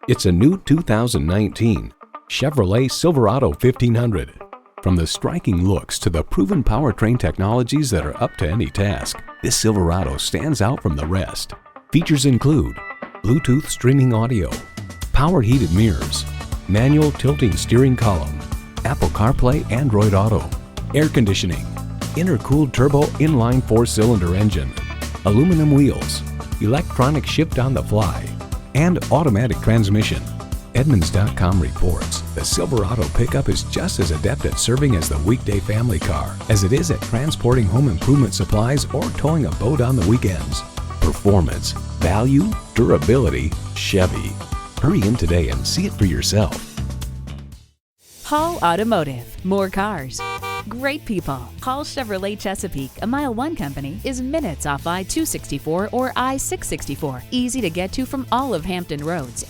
It's a new 2019 Chevrolet Silverado 1500. From the striking looks to the proven powertrain technologies that are up to any task, this Silverado stands out from the rest. Features include Bluetooth streaming audio, power heated mirrors, manual tilting steering column, Apple CarPlay Android Auto, air conditioning, intercooled turbo inline 4-cylinder engine, aluminum wheels, electronic shift on the fly, and automatic transmission. Edmunds.com reports the Silverado pickup is just as adept at serving as the weekday family car as it is at transporting home improvement supplies or towing a boat on the weekends. Performance, value, durability, Chevy. Hurry in today and see it for yourself. Hall Automotive. More cars. Great people. Hall Chevrolet Chesapeake, a MileOne company, is minutes off I-264 or I-664. Easy to get to from all of Hampton roads